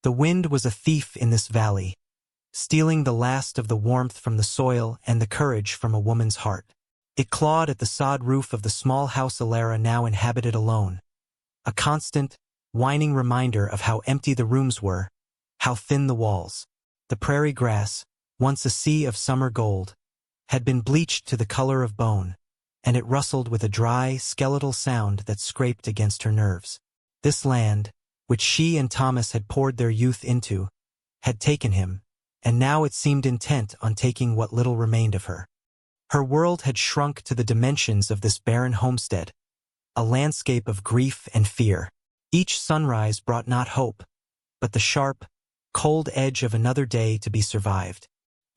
The wind was a thief in this valley, stealing the last of the warmth from the soil and the courage from a woman's heart. It clawed at the sod roof of the small house Alara now inhabited alone, a constant, whining reminder of how empty the rooms were, how thin the walls. The prairie grass, once a sea of summer gold, had been bleached to the color of bone, and it rustled with a dry, skeletal sound that scraped against her nerves. This land, which she and Thomas had poured their youth into, had taken him, and now it seemed intent on taking what little remained of her. Her world had shrunk to the dimensions of this barren homestead, a landscape of grief and fear. Each sunrise brought not hope, but the sharp, cold edge of another day to be survived.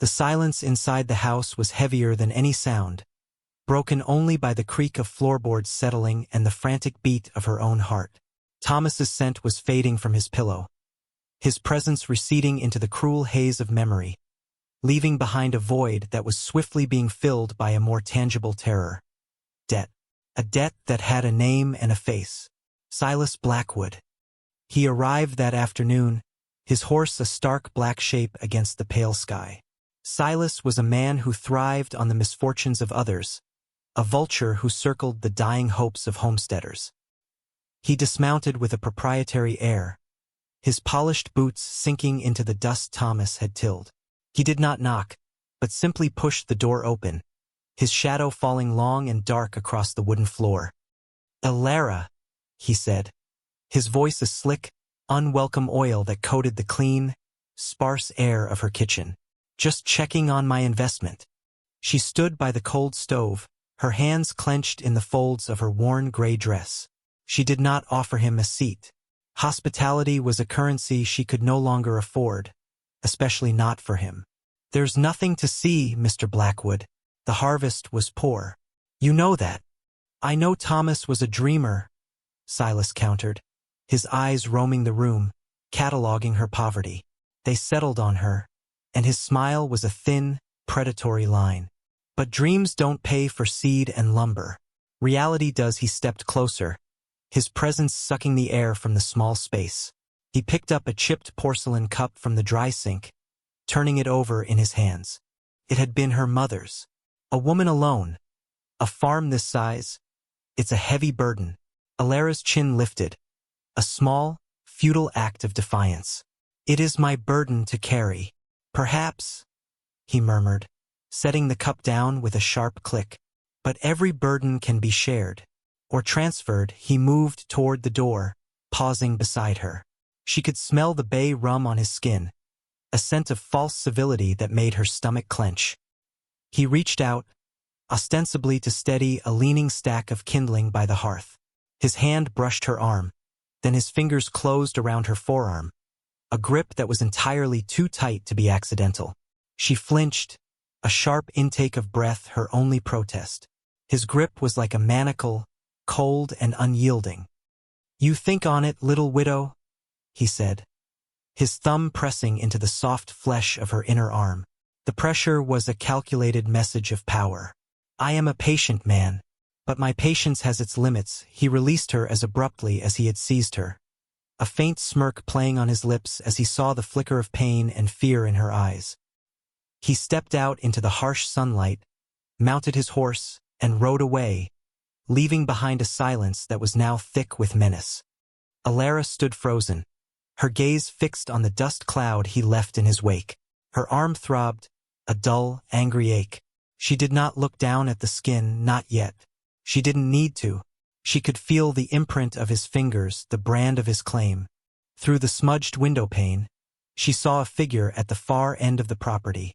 The silence inside the house was heavier than any sound, broken only by the creak of floorboards settling and the frantic beat of her own heart. Thomas's scent was fading from his pillow, his presence receding into the cruel haze of memory, leaving behind a void that was swiftly being filled by a more tangible terror. Debt. A debt that had a name and a face. Silas Blackwood. He arrived that afternoon, his horse a stark black shape against the pale sky. Silas was a man who thrived on the misfortunes of others, a vulture who circled the dying hopes of homesteaders. He dismounted with a proprietary air, his polished boots sinking into the dust Thomas had tilled. He did not knock, but simply pushed the door open, his shadow falling long and dark across the wooden floor. "Alara," he said, his voice a slick, unwelcome oil that coated the clean, sparse air of her kitchen. "Just checking on my investment." She stood by the cold stove, her hands clenched in the folds of her worn gray dress. She did not offer him a seat. Hospitality was a currency she could no longer afford, especially not for him. "There's nothing to see, Mr. Blackwood. The harvest was poor. You know that." "I know Thomas was a dreamer," Silas countered, his eyes roaming the room, cataloging her poverty. They settled on her, and his smile was a thin, predatory line. "But dreams don't pay for seed and lumber. Reality does." He stepped closer, his presence sucking the air from the small space. He picked up a chipped porcelain cup from the dry sink, turning it over in his hands. It had been her mother's. A woman alone. A farm this size. It's a heavy burden. Alara's chin lifted. A small, futile act of defiance. "It is my burden to carry. Perhaps," he murmured, setting the cup down with a sharp click. "But every burden can be shared. Or transferred." He moved toward the door, pausing beside her. She could smell the bay rum on his skin, a scent of false civility that made her stomach clench. He reached out, ostensibly to steady a leaning stack of kindling by the hearth. His hand brushed her arm, then his fingers closed around her forearm, a grip that was entirely too tight to be accidental. She flinched, a sharp intake of breath her only protest. His grip was like a manacle, cold and unyielding. "You think on it, little widow," he said, his thumb pressing into the soft flesh of her inner arm. The pressure was a calculated message of power. "I am a patient man, but my patience has its limits." He released her as abruptly as he had seized her, a faint smirk playing on his lips as he saw the flicker of pain and fear in her eyes. He stepped out into the harsh sunlight, mounted his horse, and rode away, leaving behind a silence that was now thick with menace. Alara stood frozen, her gaze fixed on the dust cloud he left in his wake. Her arm throbbed, a dull, angry ache. She did not look down at the skin, not yet. She didn't need to. She could feel the imprint of his fingers, the brand of his claim. Through the smudged window pane, she saw a figure at the far end of the property,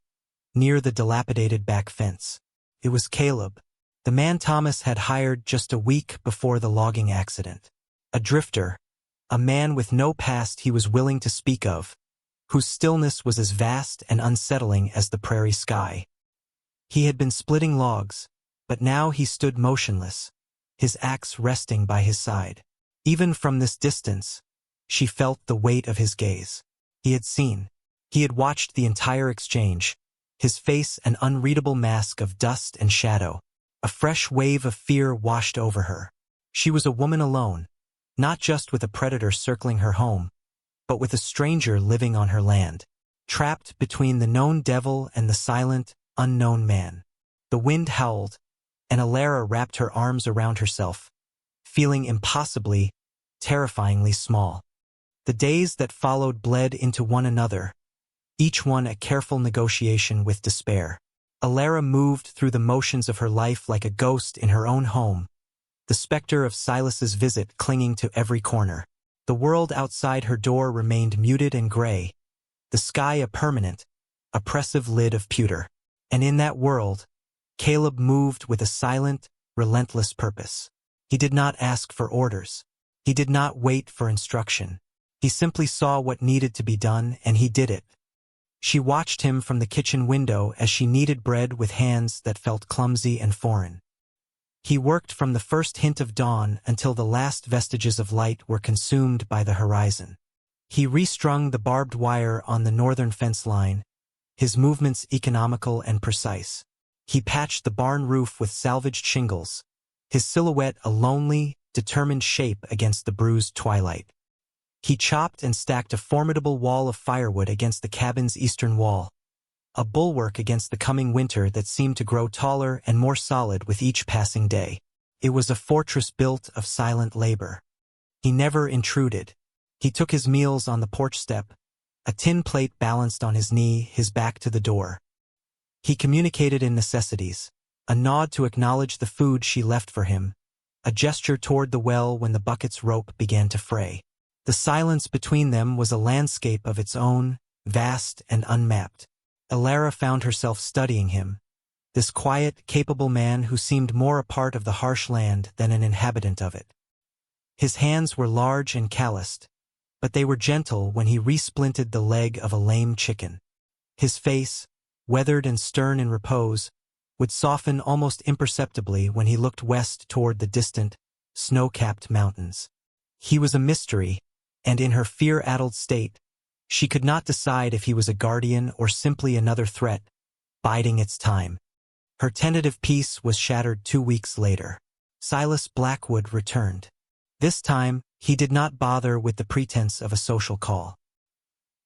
near the dilapidated back fence. It was Caleb, the man Thomas had hired just a week before the logging accident. A drifter, a man with no past he was willing to speak of, whose stillness was as vast and unsettling as the prairie sky. He had been splitting logs, but now he stood motionless, his axe resting by his side. Even from this distance, she felt the weight of his gaze. He had seen. He had watched the entire exchange, his face an unreadable mask of dust and shadow. A fresh wave of fear washed over her. She was a woman alone, not just with a predator circling her home, but with a stranger living on her land, trapped between the known devil and the silent, unknown man. The wind howled, and Alara wrapped her arms around herself, feeling impossibly, terrifyingly small. The days that followed bled into one another, each one a careful negotiation with despair. Alara moved through the motions of her life like a ghost in her own home, the specter of Silas's visit clinging to every corner. The world outside her door remained muted and gray, the sky a permanent, oppressive lid of pewter. And in that world, Caleb moved with a silent, relentless purpose. He did not ask for orders. He did not wait for instruction. He simply saw what needed to be done, and he did it. She watched him from the kitchen window as she kneaded bread with hands that felt clumsy and foreign. He worked from the first hint of dawn until the last vestiges of light were consumed by the horizon. He restrung the barbed wire on the northern fence line, his movements economical and precise. He patched the barn roof with salvaged shingles, his silhouette a lonely, determined shape against the bruised twilight. He chopped and stacked a formidable wall of firewood against the cabin's eastern wall, a bulwark against the coming winter that seemed to grow taller and more solid with each passing day. It was a fortress built of silent labor. He never intruded. He took his meals on the porch step, a tin plate balanced on his knee, his back to the door. He communicated in necessities, a nod to acknowledge the food she left for him, a gesture toward the well when the bucket's rope began to fray. The silence between them was a landscape of its own, vast and unmapped. Alara found herself studying him, this quiet, capable man who seemed more a part of the harsh land than an inhabitant of it. His hands were large and calloused, but they were gentle when he resplinted the leg of a lame chicken. His face, weathered and stern in repose, would soften almost imperceptibly when he looked west toward the distant, snow-capped mountains. He was a mystery, and in her fear-addled state, she could not decide if he was a guardian or simply another threat, biding its time. Her tentative peace was shattered 2 weeks later. Silas Blackwood returned. This time, he did not bother with the pretense of a social call.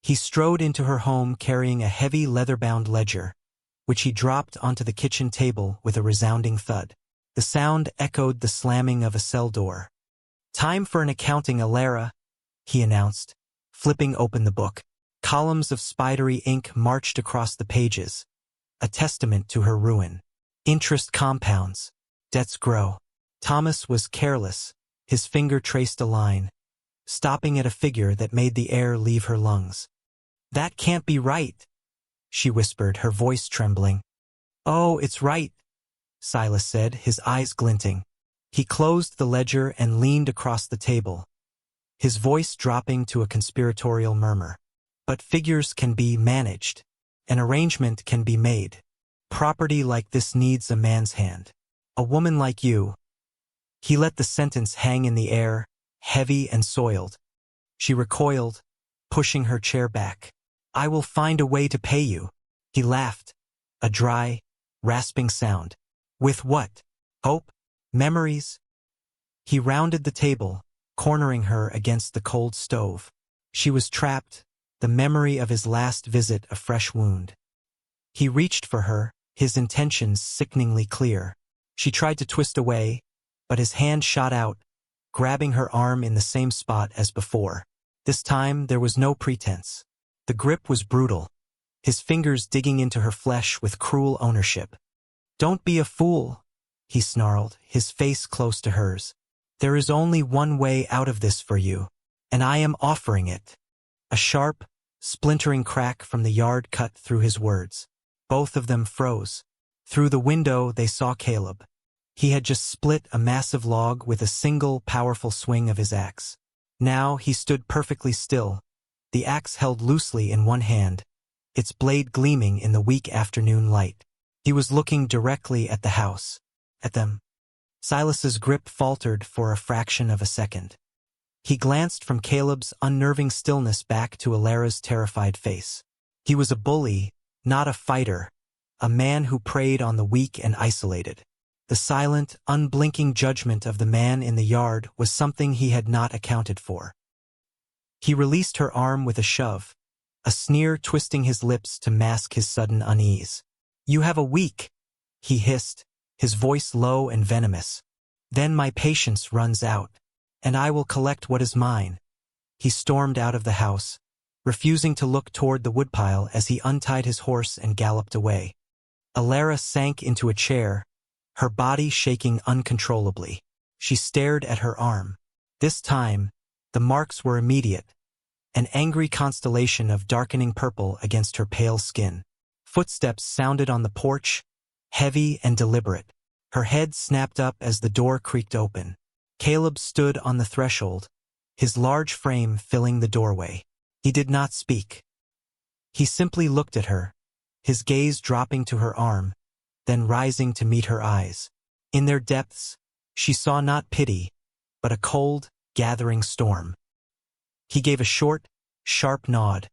He strode into her home carrying a heavy leather-bound ledger, which he dropped onto the kitchen table with a resounding thud. The sound echoed the slamming of a cell door. "Time for an accounting, Alara," he announced, flipping open the book. Columns of spidery ink marched across the pages, a testament to her ruin. Interest compounds. Debts grow. Thomas was careless. His finger traced a line, stopping at a figure that made the air leave her lungs. "That can't be right," she whispered, her voice trembling. "Oh, it's right," Silas said, his eyes glinting. He closed the ledger and leaned across the table, his voice dropping to a conspiratorial murmur. "But figures can be managed. An arrangement can be made. Property like this needs a man's hand. A woman like you." He let the sentence hang in the air, heavy and soiled. She recoiled, pushing her chair back. "I will find a way to pay you." He laughed, a dry, rasping sound. "With what? Hope? Memories?" He rounded the table, cornering her against the cold stove. She was trapped, the memory of his last visit a fresh wound. He reached for her, his intentions sickeningly clear. She tried to twist away, but his hand shot out, grabbing her arm in the same spot as before. This time there was no pretense. The grip was brutal, his fingers digging into her flesh with cruel ownership. "Don't be a fool," he snarled, his face close to hers. "There is only one way out of this for you, and I am offering it." A sharp, splintering crack from the yard cut through his words. Both of them froze. Through the window they saw Caleb. He had just split a massive log with a single powerful swing of his axe. Now he stood perfectly still, the axe held loosely in one hand, its blade gleaming in the weak afternoon light. He was looking directly at the house, at them. Silas's grip faltered for a fraction of a second. He glanced from Caleb's unnerving stillness back to Alara's terrified face. He was a bully, not a fighter, a man who preyed on the weak and isolated. The silent, unblinking judgment of the man in the yard was something he had not accounted for. He released her arm with a shove, a sneer twisting his lips to mask his sudden unease. "You have a week," he hissed, his voice low and venomous. "Then my patience runs out, and I will collect what is mine." He stormed out of the house, refusing to look toward the woodpile as he untied his horse and galloped away. Alara sank into a chair, her body shaking uncontrollably. She stared at her arm. This time, the marks were immediate, an angry constellation of darkening purple against her pale skin. Footsteps sounded on the porch, heavy and deliberate. Her head snapped up as the door creaked open. Caleb stood on the threshold, his large frame filling the doorway. He did not speak. He simply looked at her, his gaze dropping to her arm, then rising to meet her eyes. In their depths, she saw not pity, but a cold, gathering storm. He gave a short, sharp nod,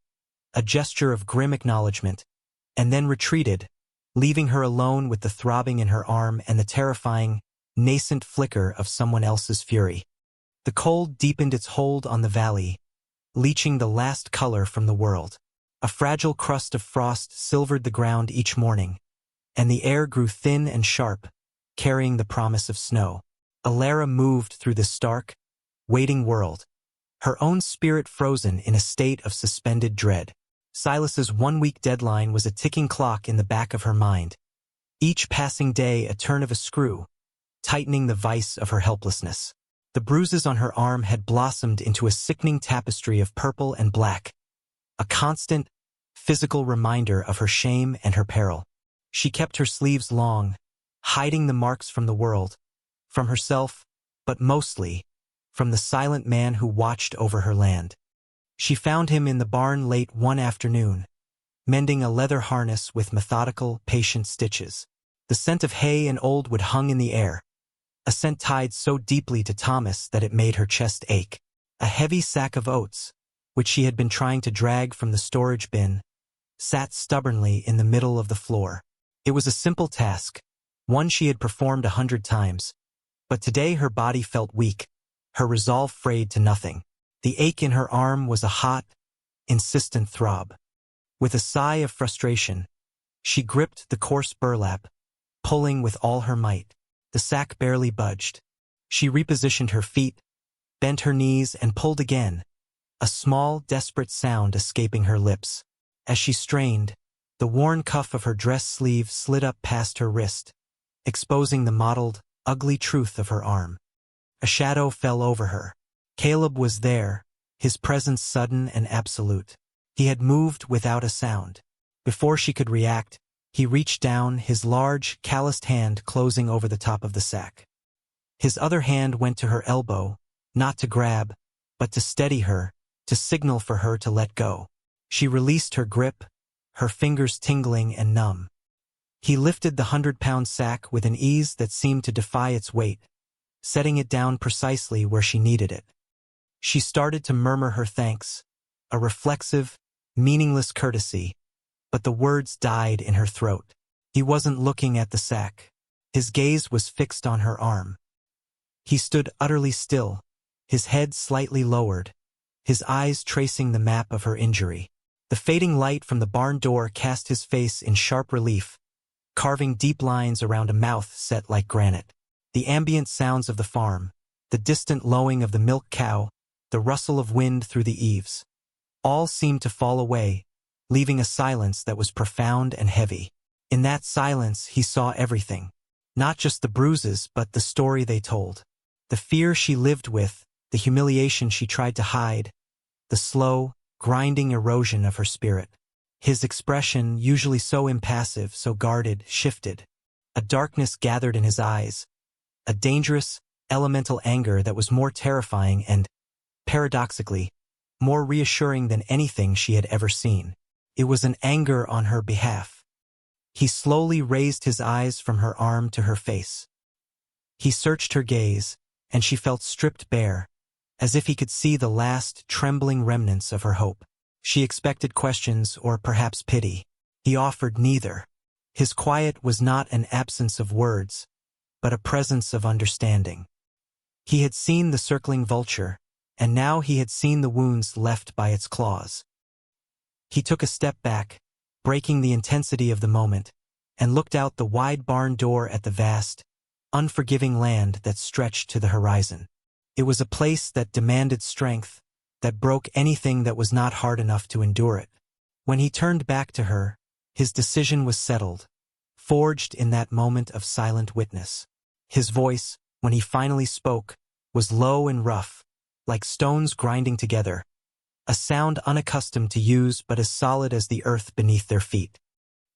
a gesture of grim acknowledgement, and then retreated, leaving her alone with the throbbing in her arm and the terrifying, nascent flicker of someone else's fury. The cold deepened its hold on the valley, leaching the last color from the world. A fragile crust of frost silvered the ground each morning, and the air grew thin and sharp, carrying the promise of snow. Alara moved through the stark, waiting world, her own spirit frozen in a state of suspended dread. Silas's 1-week deadline was a ticking clock in the back of her mind, each passing day a turn of a screw, tightening the vice of her helplessness. The bruises on her arm had blossomed into a sickening tapestry of purple and black, a constant, physical reminder of her shame and her peril. She kept her sleeves long, hiding the marks from the world, from herself, but mostly from the silent man who watched over her land. She found him in the barn late one afternoon, mending a leather harness with methodical, patient stitches. The scent of hay and old wood hung in the air, a scent tied so deeply to Thomas that it made her chest ache. A heavy sack of oats, which she had been trying to drag from the storage bin, sat stubbornly in the middle of the floor. It was a simple task, one she had performed 100 times, but today her body felt weak, her resolve frayed to nothing. The ache in her arm was a hot, insistent throb. With a sigh of frustration, she gripped the coarse burlap, pulling with all her might. The sack barely budged. She repositioned her feet, bent her knees, and pulled again, a small, desperate sound escaping her lips. As she strained, the worn cuff of her dress sleeve slid up past her wrist, exposing the mottled, ugly truth of her arm. A shadow fell over her. Caleb was there, his presence sudden and absolute. He had moved without a sound. Before she could react, he reached down, his large, calloused hand closing over the top of the sack. His other hand went to her elbow, not to grab, but to steady her, to signal for her to let go. She released her grip, her fingers tingling and numb. He lifted the 100-pound sack with an ease that seemed to defy its weight, setting it down precisely where she needed it. She started to murmur her thanks, a reflexive, meaningless courtesy, but the words died in her throat. He wasn't looking at the sack. His gaze was fixed on her arm. He stood utterly still, his head slightly lowered, his eyes tracing the map of her injury. The fading light from the barn door cast his face in sharp relief, carving deep lines around a mouth set like granite. The ambient sounds of the farm, the distant lowing of the milk cow, the rustle of wind through the eaves, all seemed to fall away, leaving a silence that was profound and heavy. In that silence he saw everything, not just the bruises but the story they told. The fear she lived with, the humiliation she tried to hide, the slow, grinding erosion of her spirit. His expression, usually so impassive, so guarded, shifted. A darkness gathered in his eyes, a dangerous, elemental anger that was more terrifying and, paradoxically, more reassuring than anything she had ever seen. It was an anger on her behalf. He slowly raised his eyes from her arm to her face. He searched her gaze, and she felt stripped bare, as if he could see the last, trembling remnants of her hope. She expected questions or perhaps pity. He offered neither. His quiet was not an absence of words, but a presence of understanding. He had seen the circling vulture, and now he had seen the wounds left by its claws. He took a step back, breaking the intensity of the moment, and looked out the wide barn door at the vast, unforgiving land that stretched to the horizon. It was a place that demanded strength, that broke anything that was not hard enough to endure it. When he turned back to her, his decision was settled, forged in that moment of silent witness. His voice, when he finally spoke, was low and rough, like stones grinding together, a sound unaccustomed to use but as solid as the earth beneath their feet.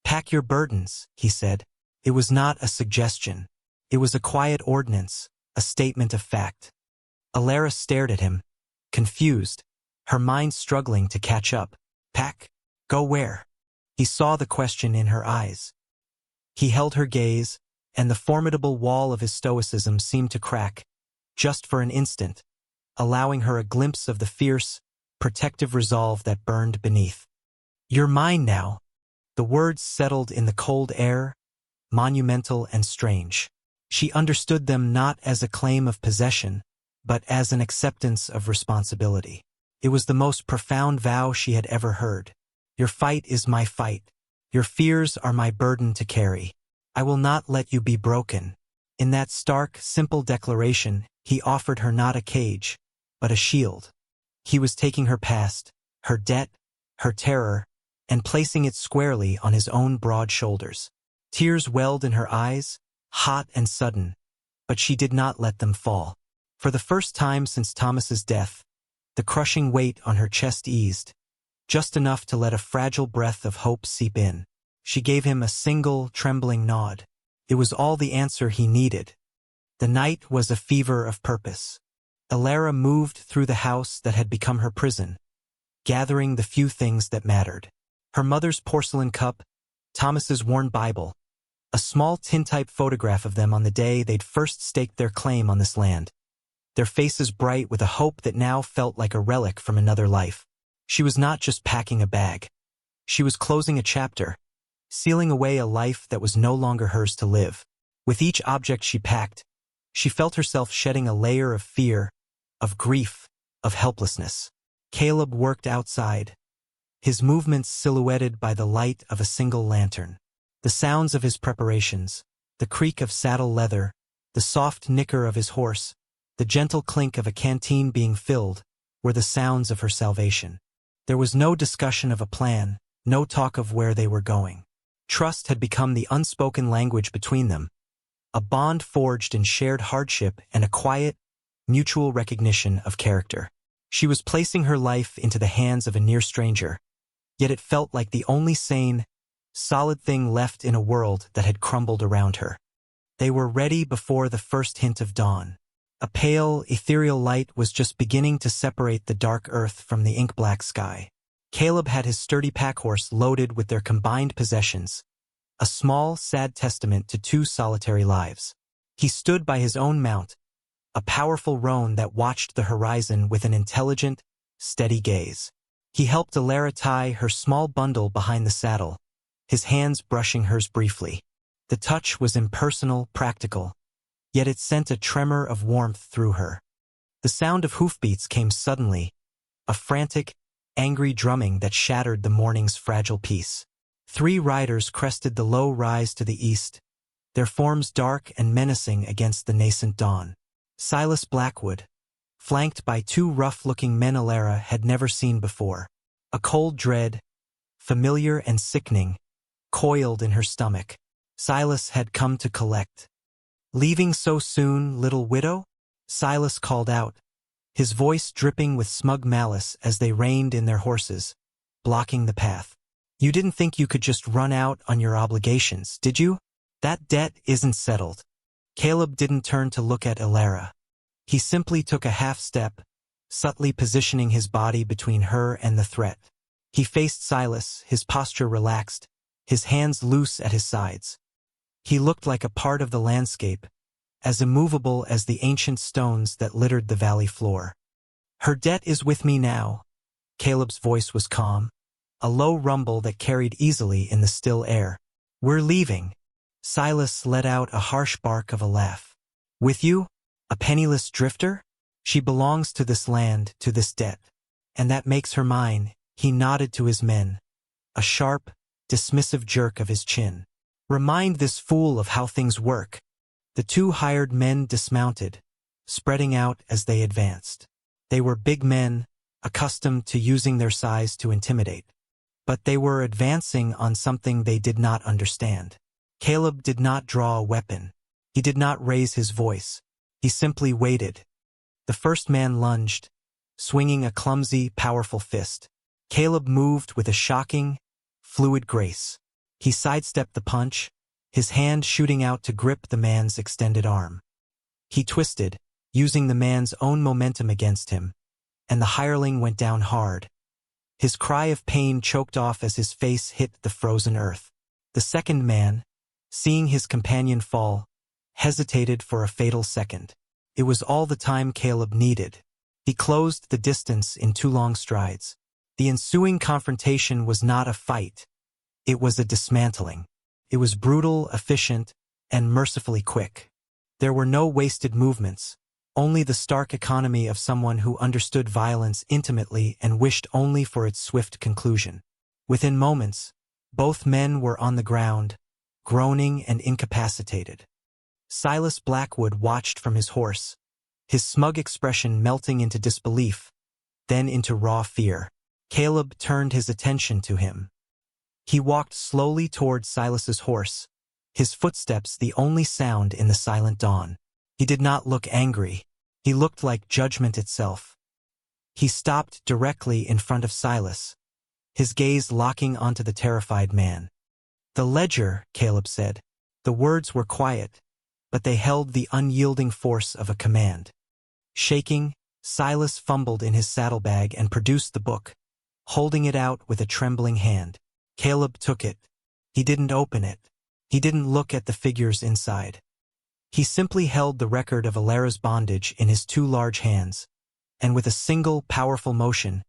"Pack your burdens," he said. It was not a suggestion. It was a quiet ordinance, a statement of fact. Alara stared at him, confused, her mind struggling to catch up. "Pack? Go where?" He saw the question in her eyes. He held her gaze, and the formidable wall of his stoicism seemed to crack, just for an instant, allowing her a glimpse of the fierce, protective resolve that burned beneath. "You're mine now." The words settled in the cold air, monumental and strange. She understood them not as a claim of possession, but as an acceptance of responsibility. It was the most profound vow she had ever heard. "Your fight is my fight. Your fears are my burden to carry. I will not let you be broken." In that stark, simple declaration, he offered her not a cage, but a shield. He was taking her past, her debt, her terror, and placing it squarely on his own broad shoulders. Tears welled in her eyes, hot and sudden, but she did not let them fall. For the first time since Thomas's death, the crushing weight on her chest eased, just enough to let a fragile breath of hope seep in. She gave him a single, trembling nod. It was all the answer he needed. The night was a fever of purpose. Alara moved through the house that had become her prison, gathering the few things that mattered. Her mother's porcelain cup, Thomas's worn Bible, a small tintype photograph of them on the day they'd first staked their claim on this land, their faces bright with a hope that now felt like a relic from another life. She was not just packing a bag. She was closing a chapter, sealing away a life that was no longer hers to live. With each object she packed, she felt herself shedding a layer of fear, of grief, of helplessness. Caleb worked outside, his movements silhouetted by the light of a single lantern. The sounds of his preparations, the creak of saddle leather, the soft nicker of his horse, the gentle clink of a canteen being filled, were the sounds of her salvation. There was no discussion of a plan, no talk of where they were going. Trust had become the unspoken language between them, a bond forged in shared hardship and a quiet, mutual recognition of character. She was placing her life into the hands of a near stranger, yet it felt like the only sane, solid thing left in a world that had crumbled around her. They were ready before the first hint of dawn. A pale, ethereal light was just beginning to separate the dark earth from the ink-black sky. Caleb had his sturdy packhorse loaded with their combined possessions, a small, sad testament to two solitary lives. He stood by his own mount, a powerful roan that watched the horizon with an intelligent, steady gaze. He helped Alara tie her small bundle behind the saddle, his hands brushing hers briefly. The touch was impersonal, practical, yet it sent a tremor of warmth through her. The sound of hoofbeats came suddenly, a frantic, angry drumming that shattered the morning's fragile peace. 3 riders crested the low rise to the east, their forms dark and menacing against the nascent dawn. Silas Blackwood, flanked by 2 rough-looking men Alara had never seen before. A cold dread, familiar and sickening, coiled in her stomach. Silas had come to collect. "Leaving so soon, little widow?" Silas called out, his voice dripping with smug malice as they reined in their horses, blocking the path. "You didn't think you could just run out on your obligations, did you? That debt isn't settled." Caleb didn't turn to look at Alara. He simply took a half-step, subtly positioning his body between her and the threat. He faced Silas, his posture relaxed, his hands loose at his sides. He looked like a part of the landscape, as immovable as the ancient stones that littered the valley floor. "Her debt is with me now." Caleb's voice was calm, a low rumble that carried easily in the still air. "We're leaving." Silas let out a harsh bark of a laugh. "With you? A penniless drifter?" She belongs to this land, to this debt. And that makes her mine. He nodded to his men. A sharp, dismissive jerk of his chin. Remind this fool of how things work. The two hired men dismounted, spreading out as they advanced. They were big men, accustomed to using their size to intimidate. But they were advancing on something they did not understand. Caleb did not draw a weapon. He did not raise his voice. He simply waited. The first man lunged, swinging a clumsy, powerful fist. Caleb moved with a shocking, fluid grace. He sidestepped the punch, his hand shooting out to grip the man's extended arm. He twisted, using the man's own momentum against him, and the hireling went down hard. His cry of pain choked off as his face hit the frozen earth. The second man, seeing his companion fall, hesitated for a fatal second. It was all the time Caleb needed. He closed the distance in 2 long strides. The ensuing confrontation was not a fight. It was a dismantling. It was brutal, efficient, and mercifully quick. There were no wasted movements, only the stark economy of someone who understood violence intimately and wished only for its swift conclusion. Within moments, both men were on the ground, groaning and incapacitated. Silas Blackwood watched from his horse, his smug expression melting into disbelief, then into raw fear. Caleb turned his attention to him. He walked slowly toward Silas's horse, his footsteps the only sound in the silent dawn. He did not look angry. He looked like judgment itself. He stopped directly in front of Silas, his gaze locking onto the terrified man. "The ledger," Caleb said. The words were quiet, but they held the unyielding force of a command. Shaking, Silas fumbled in his saddlebag and produced the book, holding it out with a trembling hand. Caleb took it. He didn't open it. He didn't look at the figures inside. He simply held the record of Alara's bondage in his 2 large hands, and with a single powerful motion,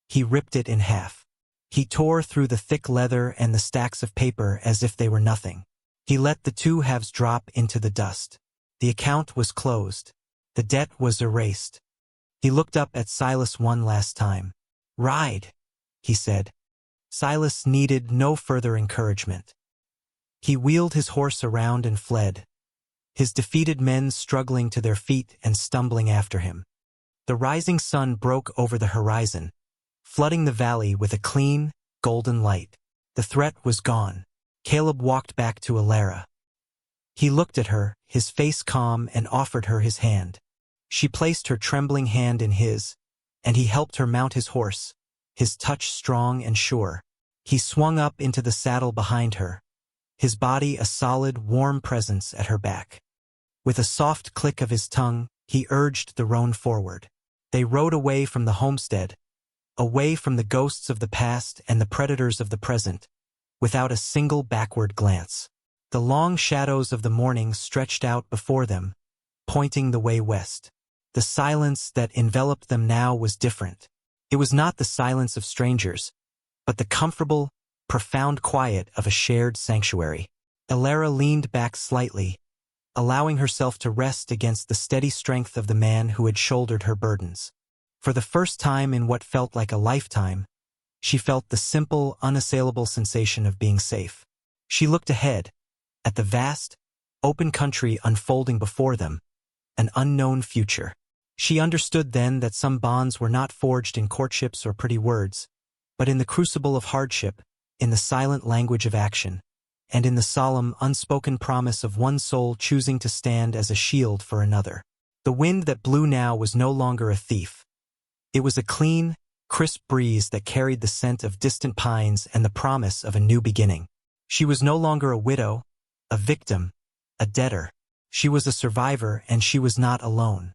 he ripped it in half. He tore through the thick leather and the stacks of paper as if they were nothing. He let the 2 halves drop into the dust. The account was closed. The debt was erased. He looked up at Silas one last time. "Ride," he said. Silas needed no further encouragement. He wheeled his horse around and fled, his defeated men struggling to their feet and stumbling after him. The rising sun broke over the horizon, flooding the valley with a clean, golden light. The threat was gone. Caleb walked back to Alara. He looked at her, his face calm, and offered her his hand. She placed her trembling hand in his, and he helped her mount his horse, his touch strong and sure. He swung up into the saddle behind her, his body a solid, warm presence at her back. With a soft click of his tongue, he urged the roan forward. They rode away from the homestead, away from the ghosts of the past and the predators of the present, without a single backward glance. The long shadows of the morning stretched out before them, pointing the way west. The silence that enveloped them now was different. It was not the silence of strangers, but the comfortable, profound quiet of a shared sanctuary. Alara leaned back slightly, allowing herself to rest against the steady strength of the man who had shouldered her burdens. For the first time in what felt like a lifetime, she felt the simple, unassailable sensation of being safe. She looked ahead, at the vast, open country unfolding before them, an unknown future. She understood then that some bonds were not forged in courtships or pretty words, but in the crucible of hardship, in the silent language of action, and in the solemn, unspoken promise of one soul choosing to stand as a shield for another. The wind that blew now was no longer a thief. It was a clean, crisp breeze that carried the scent of distant pines and the promise of a new beginning. She was no longer a widow, a victim, a debtor. She was a survivor, and she was not alone.